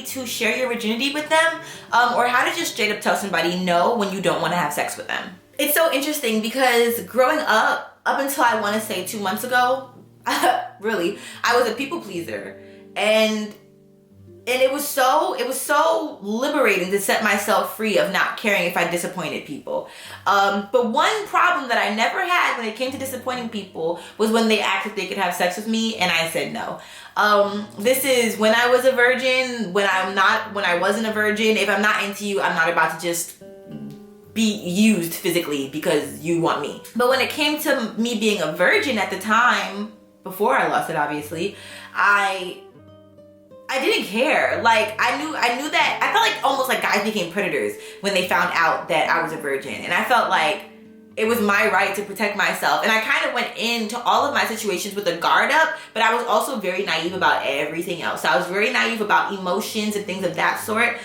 quickly to share your virginity with them, or how to just straight up tell somebody no when you don't want to have sex with them. It's so interesting because growing up until I want to say 2 months ago, really, I was a people pleaser, and it was so liberating to set myself free of not caring if I disappointed people. But one problem that I never had when it came to disappointing people was when they asked if they could have sex with me and I said no. This is when I was a virgin, when I wasn't a virgin. If I'm not into you, I'm not about to just be used physically because you want me. But when it came to me being a virgin at the time, before I lost it obviously, I didn't care. Like I knew that I felt like almost like guys became predators when they found out that I was a virgin, and I felt like it was my right to protect myself. And I kind of went into all of my situations with a guard up, but I was also very naive about everything else. So I was very naive about emotions and things of that sort,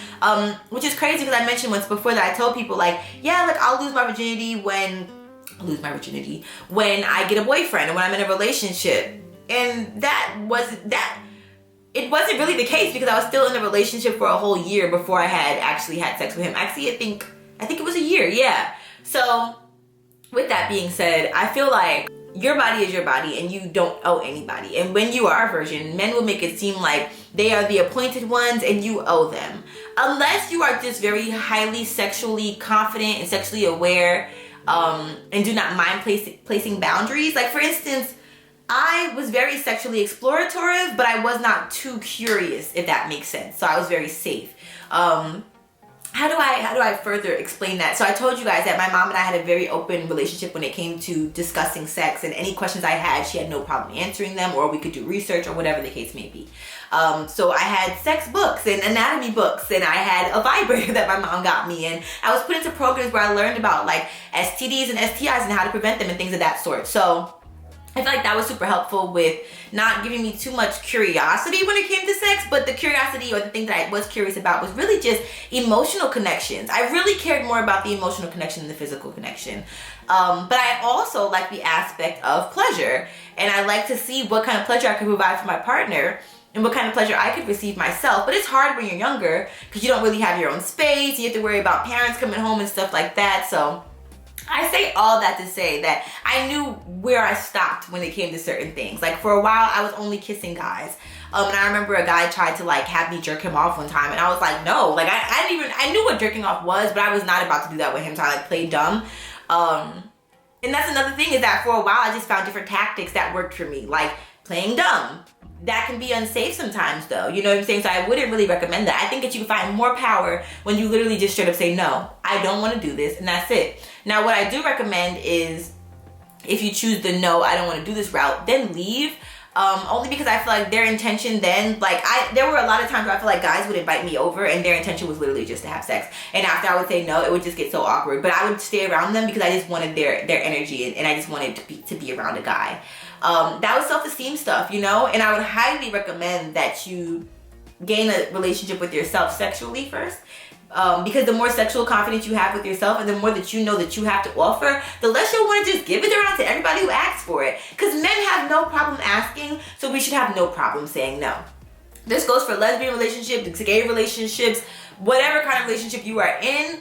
which is crazy because I mentioned once before that I told people like, yeah, like I'll lose my virginity when I get a boyfriend or when I'm in a relationship. And it wasn't really the case because I was still in a relationship for a whole year before I had actually had sex with him. Actually, I think it was a year, yeah. So with that being said, I feel like your body is your body and you don't owe anybody. And when you are a virgin, men will make it seem like they are the appointed ones and you owe them. Unless you are just very highly sexually confident and sexually aware, and do not mind placing boundaries. Like for instance, I was very sexually explorative, but I was not too curious, if that makes sense. So I was very safe. How do I further explain that? So I told you guys that my mom and I had a very open relationship when it came to discussing sex, and any questions I had, she had no problem answering them, or we could do research or whatever the case may be. So I had sex books and anatomy books, and I had a vibrator that my mom got me, and I was put into programs where I learned about like STDs and STIs and how to prevent them and things of that sort. So I feel like that was super helpful with not giving me too much curiosity when it came to sex, but the curiosity or the thing that I was curious about was really just emotional connections. I really cared more about the emotional connection than the physical connection. But I also like the aspect of pleasure, and I like to see what kind of pleasure I could provide for my partner and what kind of pleasure I could receive myself. But it's hard when you're younger because you don't really have your own space. You have to worry about parents coming home and stuff like that. So I say all that to say that I knew where I stopped when it came to certain things. Like for a while, I was only kissing guys. And I remember a guy tried to like have me jerk him off one time, and I was like, no, like I knew what jerking off was, but I was not about to do that with him. So I like played dumb. And that's another thing is that for a while, I just found different tactics that worked for me, like playing dumb. That can be unsafe sometimes though, you know what I'm saying? So I wouldn't really recommend that. I think that you can find more power when you literally just straight up say, no, I don't want to do this, and that's it. Now, what I do recommend is if you choose the no, I don't want to do this route, then leave. Only because I feel like their intention then, like there were a lot of times where I feel like guys would invite me over and their intention was literally just to have sex. And after I would say no, it would just get so awkward. But I would stay around them because I just wanted their energy, and I just wanted to be around a guy. That was self-esteem stuff, you know? And I would highly recommend that you gain a relationship with yourself sexually first. Because the more sexual confidence you have with yourself and the more that you know that you have to offer, the less you'll want to just give it around to everybody who asks for it. Because men have no problem asking, so we should have no problem saying no. This goes for lesbian relationships, gay relationships, whatever kind of relationship you are in,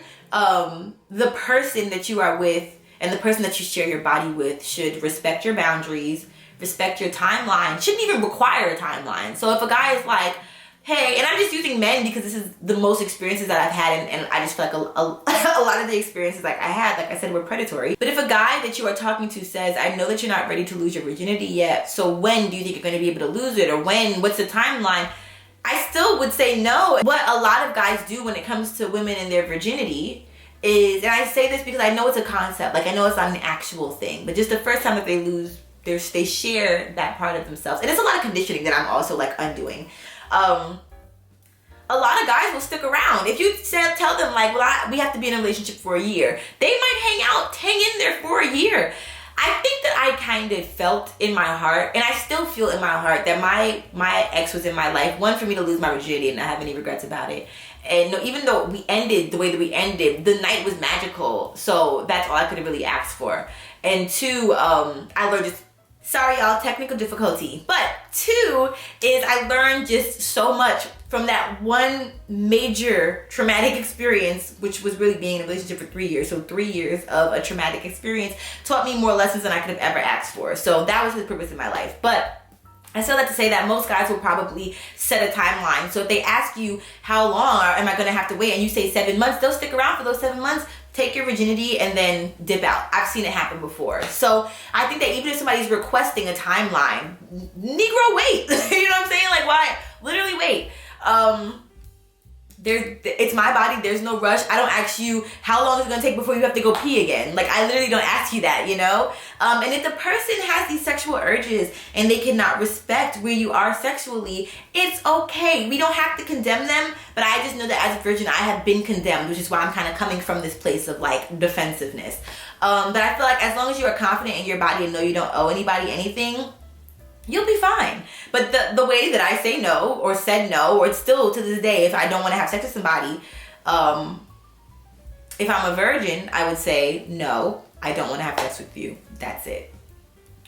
the person that you are with and the person that you share your body with should respect your boundaries, respect your timeline, shouldn't even require a timeline. So if a guy is like, hey, and I'm just using men because this is the most experiences that I've had, and I just feel like a lot of the experiences like I had, like I said, were predatory. But if a guy that you are talking to says, I know that you're not ready to lose your virginity yet, so when do you think you're going to be able to lose it, or what's the timeline? I still would say no. What a lot of guys do when it comes to women and their virginity is, and I say this because I know it's a concept, like I know it's not an actual thing, but just the first time that they lose, they share that part of themselves. And it's a lot of conditioning that I'm also like undoing. A lot of guys will stick around. If you tell them like, well, we have to be in a relationship for a year, they might hang in there for a year. I think that I kind of felt in my heart, and I still feel in my heart, that my ex was in my life, one, for me to lose my virginity and not have any regrets about it. And no, even though we ended the way that we ended, the night was magical. So that's all I could have really asked for. And two, I learned just Sorry, y'all, technical difficulty. But 2 is I learned just so much from that one major traumatic experience, which was really being in a relationship for 3 years. So 3 years of a traumatic experience taught me more lessons than I could have ever asked for. So that was his purpose in my life. But I still like to say that most guys will probably set a timeline. So if they ask you how long am I going to have to wait, and you say 7 months, they'll stick around for those 7 months, take your virginity, and then dip out. I've seen it happen before. So I think that even if somebody's requesting a timeline, Negro, wait. You know what I'm saying? Like, why? Literally wait. It's my body. There's no rush. I don't ask you how long is it gonna take before you have to go pee again. Like, I literally don't ask you that, you know? And if the person has these sexual urges and they cannot respect where you are sexually, it's okay. We don't have to condemn them, but I just know that as a virgin, I have been condemned, which is why I'm kind of coming from this place of like defensiveness. But I feel like as long as you are confident in your body and know you don't owe anybody anything, you'll be fine. But the way that I say no, or said no, or it's still to this day, if I don't want to have sex with somebody, if I'm a virgin, I would say, no, I don't want to have sex with you. That's it.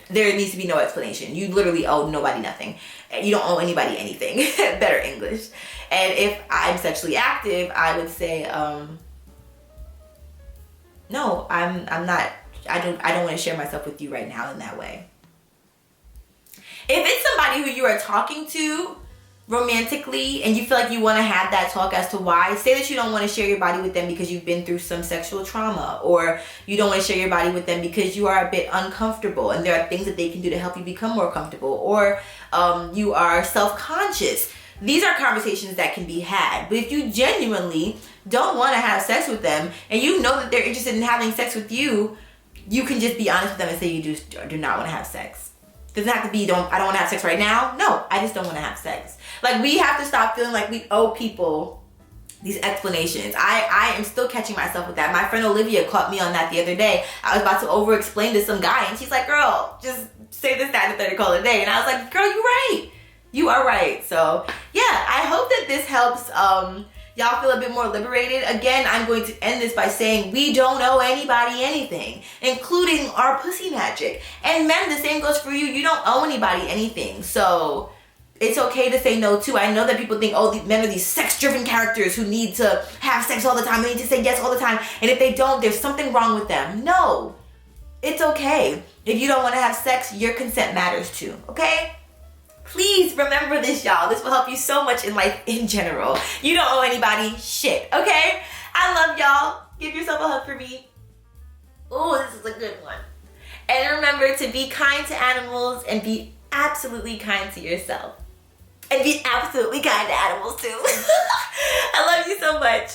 There needs to be no explanation. You literally owe nobody nothing. You don't owe anybody anything. Better English. And if I'm sexually active, I would say, no, I'm not, I don't want to share myself with you right now in that way. If it's somebody who you are talking to romantically and you feel like you want to have that talk as to why, say that you don't want to share your body with them because you've been through some sexual trauma, or you don't want to share your body with them because you are a bit uncomfortable and there are things that they can do to help you become more comfortable, or you are self-conscious. These are conversations that can be had. But if you genuinely don't want to have sex with them and you know that they're interested in having sex with you, you can just be honest with them and say you do not want to have sex. Doesn't have to be, I don't want to have sex right now. No, I just don't want to have sex. Like, we have to stop feeling like we owe people these explanations. I am still catching myself with that. My friend Olivia caught me on that the other day. I was about to over-explain to some guy, and she's like, girl, just say this, that, and the third, call it a day. And I was like, girl, you're right. You are right. So, yeah, I hope that this helps y'all feel a bit more liberated. Again, I'm going to end this by saying we don't owe anybody anything, including our pussy magic. And men, the same goes for you. You don't owe anybody anything. So it's okay to say no too. I know that people think, oh, these men are these sex-driven characters who need to have sex all the time. They need to say yes all the time. And if they don't, there's something wrong with them. No, it's okay. If you don't want to have sex, your consent matters too, okay? Please remember this, y'all. This will help you so much in life in general. You don't owe anybody shit, okay? I love y'all. Give yourself a hug for me. Ooh, this is a good one. And remember to be kind to animals and be absolutely kind to yourself. And be absolutely kind to animals too. I love you so much.